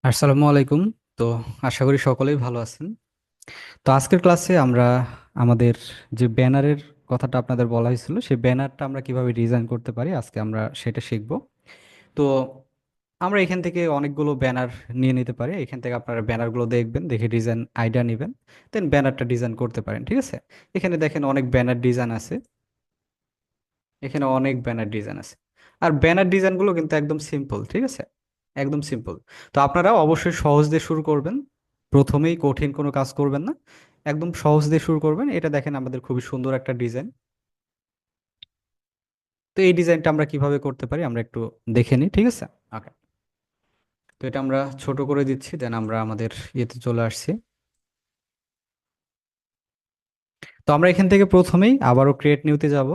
আসসালামু আলাইকুম। তো আশা করি সকলেই ভালো আছেন। তো আজকের ক্লাসে আমরা আমাদের যে ব্যানারের কথাটা আপনাদের বলা হয়েছিল সেই ব্যানারটা আমরা কিভাবে ডিজাইন করতে পারি আজকে আমরা সেটা শিখব। তো আমরা এখান থেকে অনেকগুলো ব্যানার নিয়ে নিতে পারি। এখান থেকে আপনারা ব্যানারগুলো দেখবেন, দেখে ডিজাইন আইডিয়া নেবেন, দেন ব্যানারটা ডিজাইন করতে পারেন। ঠিক আছে, এখানে দেখেন অনেক ব্যানার ডিজাইন আছে। এখানে অনেক ব্যানার ডিজাইন আছে। আর ব্যানার ডিজাইনগুলো কিন্তু একদম সিম্পল, ঠিক আছে, একদম সিম্পল। তো আপনারা অবশ্যই সহজ দিয়ে শুরু করবেন, প্রথমেই কঠিন কোনো কাজ করবেন না, একদম সহজ দিয়ে শুরু করবেন। এটা দেখেন আমাদের খুবই সুন্দর একটা ডিজাইন। তো এই ডিজাইনটা আমরা কিভাবে করতে পারি আমরা একটু দেখে নিই, ঠিক আছে। ওকে, তো এটা আমরা ছোট করে দিচ্ছি, দেন আমরা আমাদের ইয়েতে চলে আসছি। তো আমরা এখান থেকে প্রথমেই আবারও ক্রিয়েট নিউতে যাব।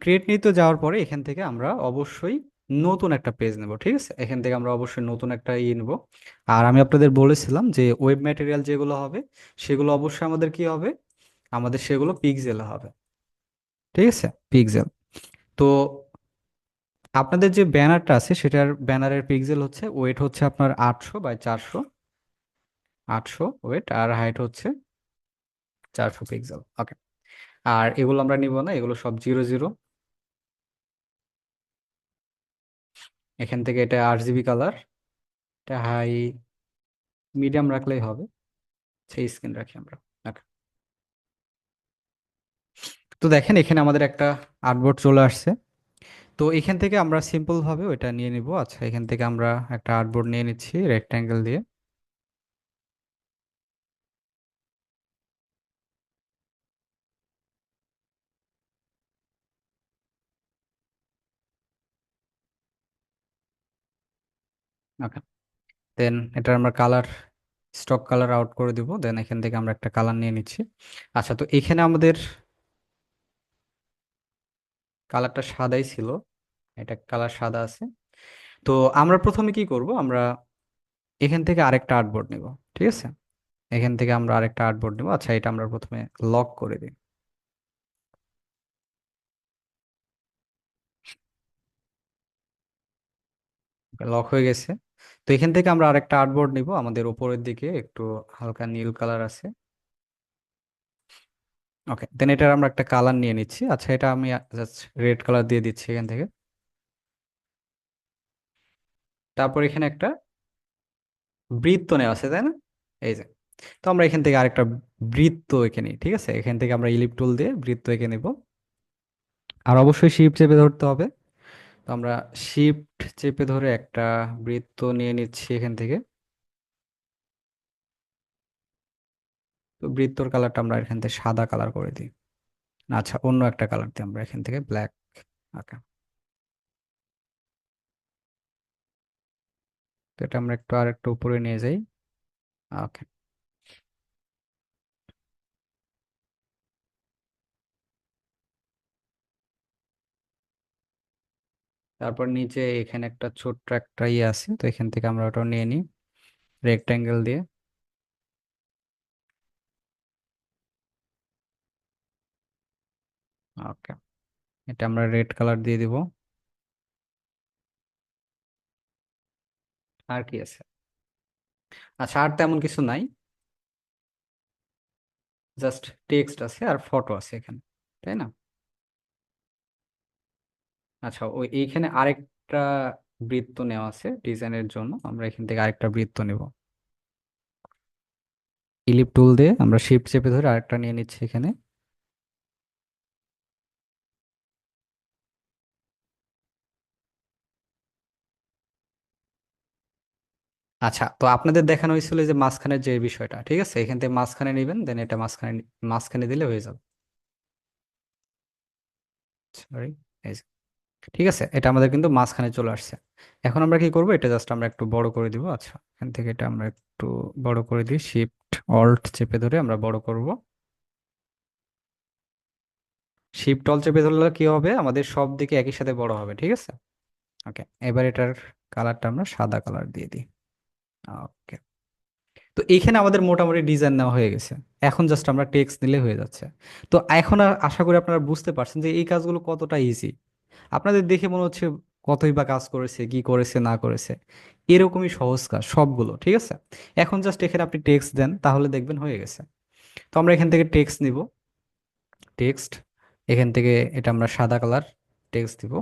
ক্রিয়েট নিতে যাওয়ার পরে এখান থেকে আমরা অবশ্যই নতুন একটা পেজ নেব, ঠিক আছে। এখান থেকে আমরা অবশ্যই নতুন একটা নেব। আর আমি আপনাদের বলেছিলাম যে ওয়েব ম্যাটেরিয়াল যেগুলো হবে সেগুলো অবশ্যই আমাদের কি হবে, আমাদের সেগুলো পিক্সেলে হবে, ঠিক আছে, পিক্সেল। তো আপনাদের যে ব্যানারটা আছে সেটার ব্যানারের পিক্সেল হচ্ছে, ওয়েট হচ্ছে আপনার 800 বাই 400, 800 ওয়েট, আর হাইট হচ্ছে 400 পিক্সেল। ওকে, আর এগুলো আমরা নিব না, এগুলো সব 00। এখান থেকে এটা RGB কালার, এটা হাই মিডিয়াম রাখলেই হবে, সেই স্ক্রিন রাখি আমরা। Okay. তো দেখেন এখানে আমাদের একটা আর্টবোর্ড চলে আসছে। তো এখান থেকে আমরা সিম্পল ভাবে ওইটা নিয়ে নিব। আচ্ছা, এখান থেকে আমরা একটা আর্টবোর্ড নিয়ে নিচ্ছি রেক্ট্যাঙ্গেল দিয়ে। ওকে, দেন এটা আমরা কালার, স্টক কালার আউট করে দিব, দেন এখান থেকে আমরা একটা কালার নিয়ে নিচ্ছি। আচ্ছা, তো এখানে আমাদের কালারটা সাদাই ছিল, এটা কালার সাদা আছে। তো আমরা প্রথমে কি করব, আমরা এখান থেকে আরেকটা আর্টবোর্ড নিব, ঠিক আছে। এখান থেকে আমরা আরেকটা আর্টবোর্ড নিব। আচ্ছা, এটা আমরা প্রথমে লক করে দিই। লক হয়ে গেছে। তো এখান থেকে আমরা আরেকটা আর্টবোর্ড নিব, আমাদের উপরের দিকে একটু হালকা নীল কালার আছে। ওকে, দেন এটার আমরা একটা কালার নিয়ে নিচ্ছি। আচ্ছা, এটা আমি জাস্ট রেড কালার দিয়ে দিচ্ছি এখান থেকে। তারপর এখানে একটা বৃত্ত নেওয়া আছে, তাই না? এই যে, তো আমরা এখান থেকে আরেকটা বৃত্ত এঁকে নিই, ঠিক আছে। এখান থেকে আমরা ইলিপ টুল দিয়ে বৃত্ত এঁকে নিব। আর অবশ্যই শিফট চেপে ধরতে হবে। তো আমরা শিফট চেপে ধরে একটা বৃত্ত নিয়ে নিচ্ছি এখান থেকে। তো বৃত্তর কালারটা আমরা এখান থেকে সাদা কালার করে দিই। আচ্ছা, অন্য একটা কালার দিই আমরা এখান থেকে, ব্ল্যাক। ওকে, তো এটা আমরা একটু আর একটু উপরে নিয়ে যাই। ওকে, তারপর নিচে এখানে একটা ছোট্ট একটা ইয়ে আছে, তো এখান থেকে আমরা ওটা নিয়ে নিই রেক্ট্যাঙ্গেল দিয়ে। ওকে, এটা আমরা রেড কালার দিয়ে দিব। আর কি আছে? আচ্ছা, আর তেমন কিছু নাই, জাস্ট টেক্সট আছে আর ফটো আছে এখানে, তাই না? আচ্ছা, ওই এইখানে আরেকটা বৃত্ত নেওয়া আছে ডিজাইনের জন্য, আমরা এখান থেকে আরেকটা বৃত্ত নেব। ইলিপ টুল দিয়ে আমরা শিফট চেপে ধরে আরেকটা নিয়ে নিচ্ছি এখানে। আচ্ছা, তো আপনাদের দেখানো হয়েছিল যে মাঝখানের যে বিষয়টা, ঠিক আছে, এখান থেকে মাঝখানে নেবেন, দেন এটা মাঝখানে মাঝখানে দিলে হয়ে যাবে। সরি, এই যে, ঠিক আছে, এটা আমাদের কিন্তু মাঝখানে চলে আসছে। এখন আমরা কি করব, এটা জাস্ট আমরা একটু বড় করে দিব। আচ্ছা, এখান থেকে এটা আমরা একটু বড় করে দিই, শিফট অল্ট চেপে ধরে আমরা বড় করব। শিফট অল চেপে ধরলে কি হবে, আমাদের সব দিকে একই সাথে বড় হবে, ঠিক আছে। ওকে, এবার এটার কালারটা আমরা সাদা কালার দিয়ে দিই। ওকে, তো এইখানে আমাদের মোটামুটি ডিজাইন নেওয়া হয়ে গেছে। এখন জাস্ট আমরা টেক্সট নিলে হয়ে যাচ্ছে। তো এখন আশা করি আপনারা বুঝতে পারছেন যে এই কাজগুলো কতটা ইজি। আপনাদের দেখে মনে হচ্ছে কতই বা কাজ করেছে, কি করেছে না করেছে, এরকমই সহজ কাজ সবগুলো, ঠিক আছে। এখন জাস্ট এখানে আপনি টেক্সট দেন, তাহলে দেখবেন হয়ে গেছে। তো আমরা এখান থেকে টেক্সট নিব, টেক্সট, এখান থেকে এটা আমরা সাদা কালার টেক্সট দিব।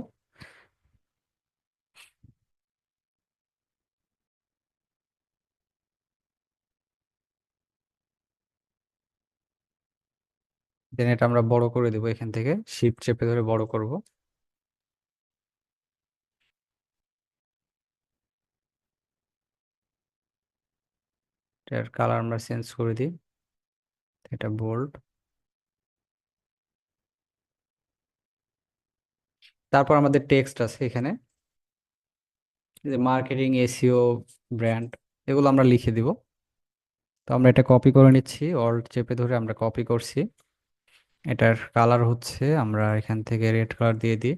দেন এটা আমরা বড় করে দেবো, এখান থেকে শিফট চেপে ধরে বড় করব। এটার কালার আমরা চেঞ্জ করে দিই, এটা বোল্ড। তারপর আমাদের টেক্সট আছে এখানে, যে মার্কেটিং, এসইও, ব্র্যান্ড, এগুলো আমরা লিখে দিব। তো আমরা এটা কপি করে নিচ্ছি, অল্ট চেপে ধরে আমরা কপি করছি। এটার কালার হচ্ছে, আমরা এখান থেকে রেড কালার দিয়ে দিই।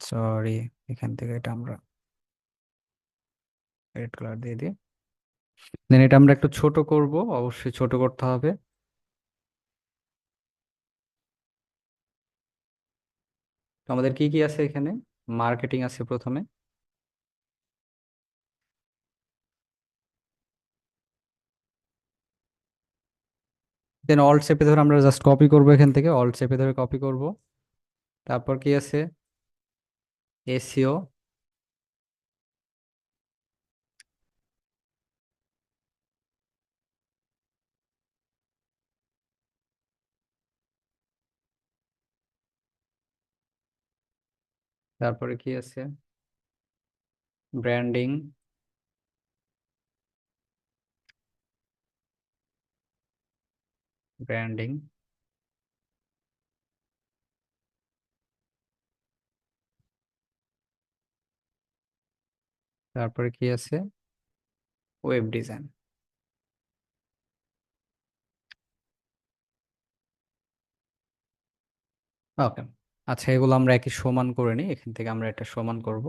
সরি, এখান থেকে এটা আমরা রেড কালার দিয়ে দিই। দেন এটা আমরা একটু ছোট করব, অবশ্যই ছোট করতে হবে। তো আমাদের কি কি আছে এখানে, মার্কেটিং আছে প্রথমে। দেন অল্ট চেপে ধরে আমরা জাস্ট কপি করব, এখান থেকে অল্ট চেপে ধরে কপি করব। তারপর কি আছে, এসইও। তারপরে কি আছে, ব্র্যান্ডিং, ব্র্যান্ডিং। তারপরে কি আছে, ওয়েব ডিজাইন। ওকে, আচ্ছা এগুলো আমরা একই সমান করে নিই, এখান থেকে আমরা এটা সমান করব।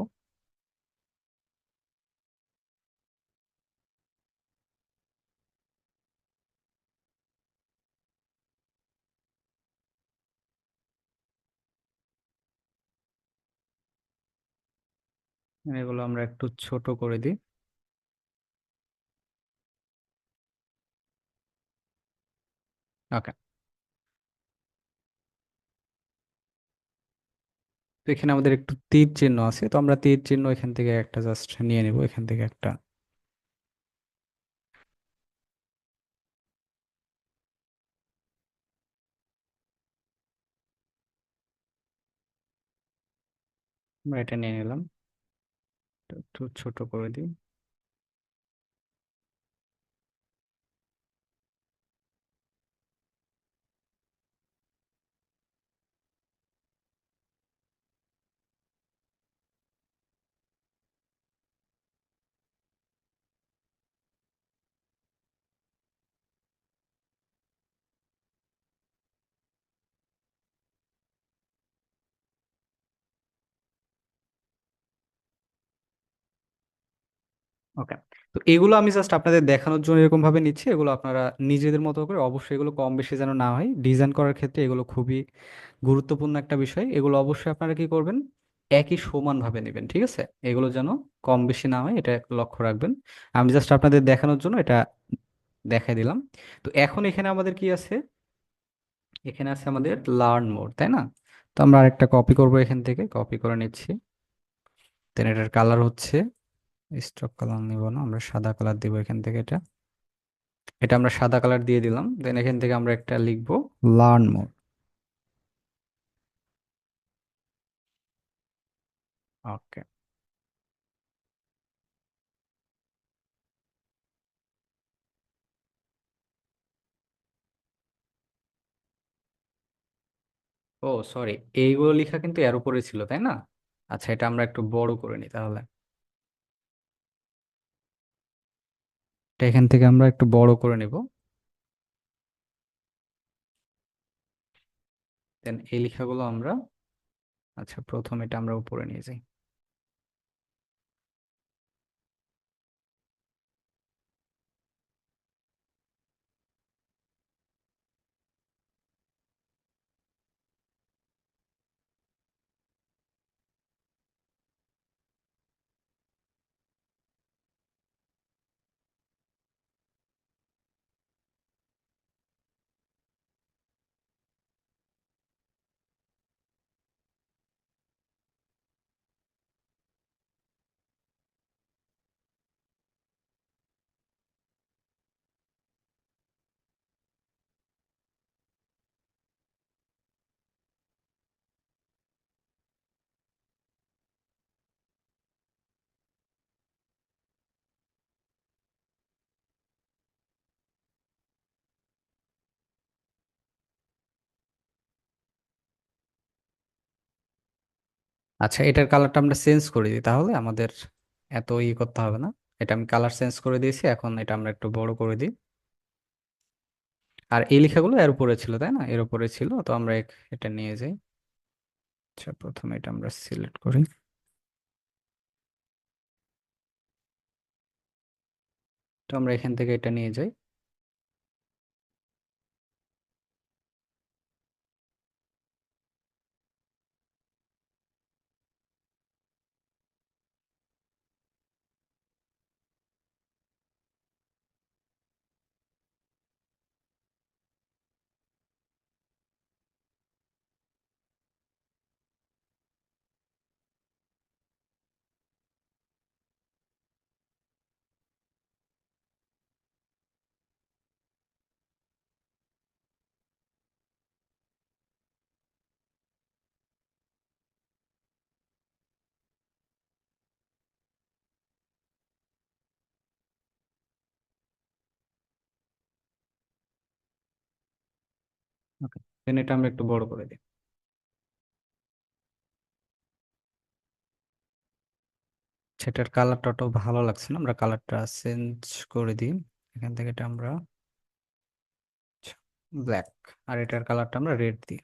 এগুলো আমরা একটু ছোট করে দিই। ওকে, তো এখানে আমাদের একটু তীর চিহ্ন আছে, তো আমরা তীর চিহ্ন এখান থেকে একটা জাস্ট নিয়ে নিব, এখান থেকে একটা। আমরা এটা নিয়ে নিলাম, তো একটু ছোট করে দিই। ওকে, তো এগুলো আমি জাস্ট আপনাদের দেখানোর জন্য এরকম ভাবে নিচ্ছি, এগুলো আপনারা নিজেদের মতো করে, অবশ্যই এগুলো কম বেশি যেন না হয়, ডিজাইন করার ক্ষেত্রে এগুলো খুবই গুরুত্বপূর্ণ একটা বিষয়। এগুলো অবশ্যই আপনারা কি করবেন, একই সমান ভাবে নেবেন, ঠিক আছে। এগুলো যেন কম বেশি না হয়, এটা একটা লক্ষ্য রাখবেন। আমি জাস্ট আপনাদের দেখানোর জন্য এটা দেখাই দিলাম। তো এখন এখানে আমাদের কি আছে, এখানে আছে আমাদের লার্ন মোর, তাই না। তো আমরা আরেকটা কপি করব, এখান থেকে কপি করে নিচ্ছি। দেন এটার কালার হচ্ছে, স্টক কালার নিব না, আমরা সাদা কালার দিব এখান থেকে। এটা এটা আমরা সাদা কালার দিয়ে দিলাম। দেন এখান থেকে আমরা একটা লিখবো, লার্ন মোর। ওকে, ও সরি, এইগুলো লেখা কিন্তু এর উপরে ছিল, তাই না। আচ্ছা, এটা আমরা একটু বড় করে নিই তাহলে। এটা এখান থেকে আমরা একটু বড় করে নিব। দেন এই লেখাগুলো আমরা, আচ্ছা প্রথম এটা আমরা উপরে নিয়ে যাই। আচ্ছা, এটার কালারটা আমরা চেঞ্জ করে দিই, তাহলে আমাদের এত করতে হবে না। এটা আমি কালার চেঞ্জ করে দিয়েছি, এখন এটা আমরা একটু বড় করে দিই। আর এই লেখাগুলো এর উপরে ছিল, তাই না? এর উপরে ছিল, তো আমরা এটা নিয়ে যাই। আচ্ছা, প্রথমে এটা আমরা সিলেক্ট করি। তো আমরা এখান থেকে এটা নিয়ে যাই। ওকে, দেন এটা আমরা একটু বড় করে দিই। সেটার কালারটা তো ভালো লাগছে না, আমরা কালারটা চেঞ্জ করে দিই। এখান থেকে এটা আমরা ব্ল্যাক, আর এটার কালারটা আমরা রেড দিই।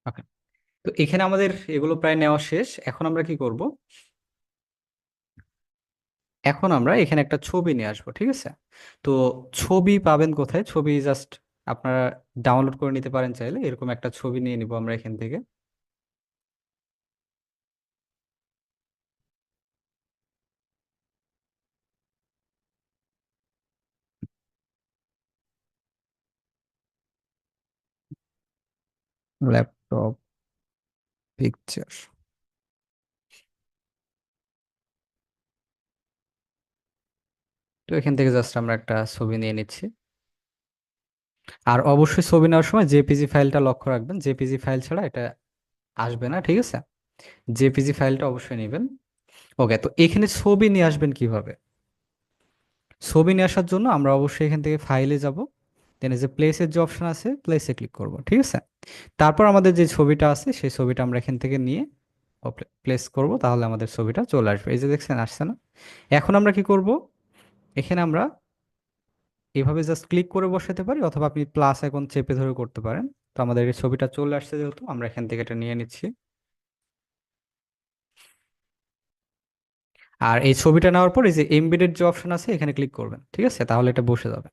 ওকে, তো এখানে আমাদের এগুলো প্রায় নেওয়া শেষ। এখন আমরা কি করব? এখন আমরা এখানে একটা ছবি নিয়ে আসবো, ঠিক আছে? তো ছবি পাবেন কোথায়? ছবি জাস্ট আপনারা ডাউনলোড করে নিতে পারেন চাইলে। এরকম একটা ছবি নিয়ে নিব আমরা এখান থেকে। Laptop picture. তো এখান থেকে জাস্ট আমরা একটা ছবি নিয়ে নিচ্ছি। আর অবশ্যই ছবি নেওয়ার সময় জেপিজি ফাইলটা লক্ষ্য রাখবেন, জেপিজি ফাইল ছাড়া এটা আসবে না, ঠিক আছে? জেপিজি ফাইলটা অবশ্যই নেবেন। ওকে, তো এখানে ছবি নিয়ে আসবেন কিভাবে? ছবি নিয়ে আসার জন্য আমরা অবশ্যই এখান থেকে ফাইলে যাব। দেন এই যে প্লেসের যে অপশন আছে, প্লেসে ক্লিক করব, ঠিক আছে? তারপর আমাদের যে ছবিটা আছে সেই ছবিটা আমরা এখান থেকে নিয়ে প্লেস করব, তাহলে আমাদের ছবিটা চলে আসবে। এই যে দেখছেন, আসছে না? এখন আমরা কি করব? এখানে আমরা এভাবে জাস্ট ক্লিক করে বসাতে পারি, অথবা আপনি প্লাস এখন চেপে ধরে করতে পারেন। তো আমাদের এই ছবিটা চলে আসছে, যেহেতু আমরা এখান থেকে এটা নিয়ে নিচ্ছি। আর এই ছবিটা নেওয়ার পর এই যে এমবেডেড যে অপশন আছে এখানে ক্লিক করবেন, ঠিক আছে? তাহলে এটা বসে যাবে।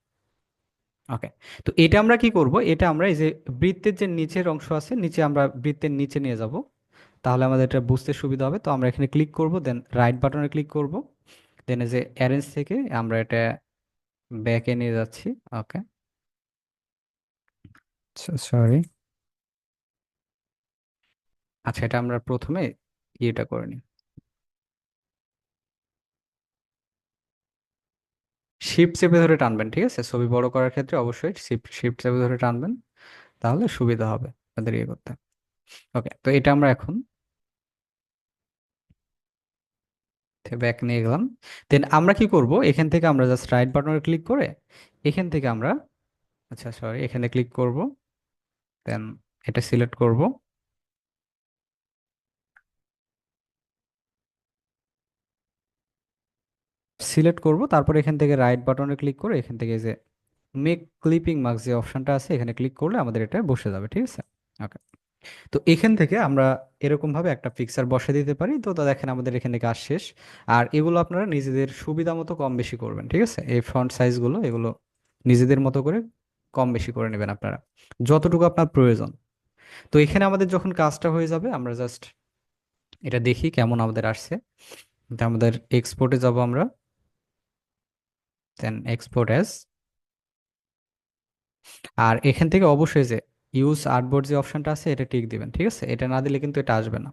ওকে, তো এটা আমরা কি করব? এটা আমরা এই যে বৃত্তের যে নিচের অংশ আছে, নিচে আমরা বৃত্তের নিচে নিয়ে যাব, তাহলে আমাদের এটা বুঝতে সুবিধা হবে। তো আমরা এখানে ক্লিক করব, দেন রাইট বাটনে ক্লিক করব, দেন এই যে অ্যারেঞ্জ থেকে আমরা এটা ব্যাকে নিয়ে যাচ্ছি। ওকে, সরি। আচ্ছা, এটা আমরা প্রথমে ইয়েটা করে নিই। শিফট চেপে ধরে টানবেন, ঠিক আছে? ছবি বড় করার ক্ষেত্রে অবশ্যই শিফট শিফট চেপে ধরে টানবেন, তাহলে সুবিধা হবে আপনাদের ইয়ে করতে। ওকে, তো এটা আমরা এখন ব্যাক নিয়ে গেলাম। দেন আমরা কি করব? এখান থেকে আমরা জাস্ট রাইট বাটনে ক্লিক করে এখান থেকে আমরা, আচ্ছা সরি, এখানে ক্লিক করব, দেন এটা সিলেক্ট করব, তারপর এখান থেকে রাইট বাটনে ক্লিক করে এখান থেকে এই যে মেক ক্লিপিং মার্কস যে অপশনটা আছে এখানে ক্লিক করলে আমাদের এটা বসে যাবে, ঠিক আছে? ওকে, তো এখান থেকে আমরা এরকম ভাবে একটা পিকচার বসে দিতে পারি। তো তা দেখেন আমাদের এখানে কাজ শেষ। আর এগুলো আপনারা নিজেদের সুবিধা মতো কম বেশি করবেন, ঠিক আছে? এই ফন্ট সাইজগুলো এগুলো নিজেদের মতো করে কম বেশি করে নেবেন আপনারা, যতটুকু আপনার প্রয়োজন। তো এখানে আমাদের যখন কাজটা হয়ে যাবে, আমরা জাস্ট এটা দেখি কেমন আমাদের আসছে। এটা আমাদের এক্সপোর্টে যাব আমরা, দেন এক্সপোর্ট অ্যাজ। আর এখান থেকে অবশ্যই যে ইউজ আর্টবোর্ড যে অপশনটা আছে এটা টিক দিবেন, ঠিক আছে? এটা না দিলে কিন্তু এটা আসবে না।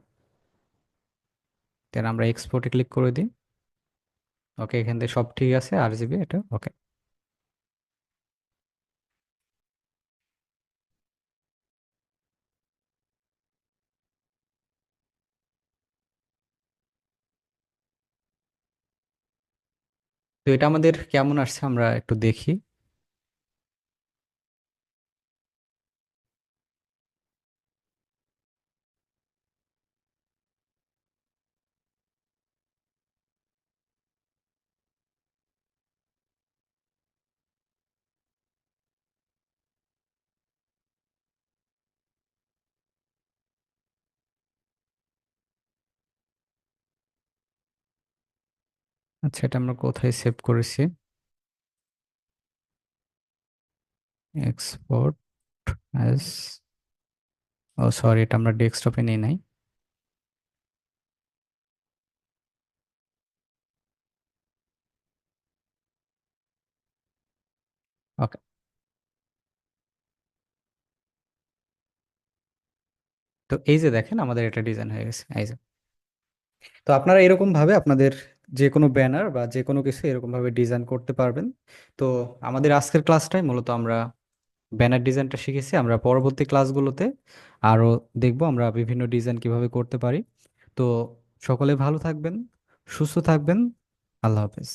দেন আমরা এক্সপোর্টে ক্লিক করে দিই। ওকে, এখান থেকে সব ঠিক আছে, RGB এটা ওকে। তো এটা আমাদের কেমন আসছে আমরা একটু দেখি। আচ্ছা, এটা আমরা কোথায় সেভ করেছি? এক্সপোর্ট অ্যাজ, ও সরি, এটা আমরা ডেস্কটপে নিয়ে নাই। ওকে, তো এই যে দেখেন আমাদের এটা ডিজাইন হয়ে গেছে, এই যে। তো আপনারা এরকম ভাবে আপনাদের যে কোনো ব্যানার বা যে কোনো কিছু এরকম ভাবে ডিজাইন করতে পারবেন। তো আমাদের আজকের ক্লাসটাই মূলত আমরা ব্যানার ডিজাইনটা শিখেছি। আমরা পরবর্তী ক্লাসগুলোতে আরো দেখবো আমরা বিভিন্ন ডিজাইন কিভাবে করতে পারি। তো সকলে ভালো থাকবেন, সুস্থ থাকবেন। আল্লাহ হাফেজ।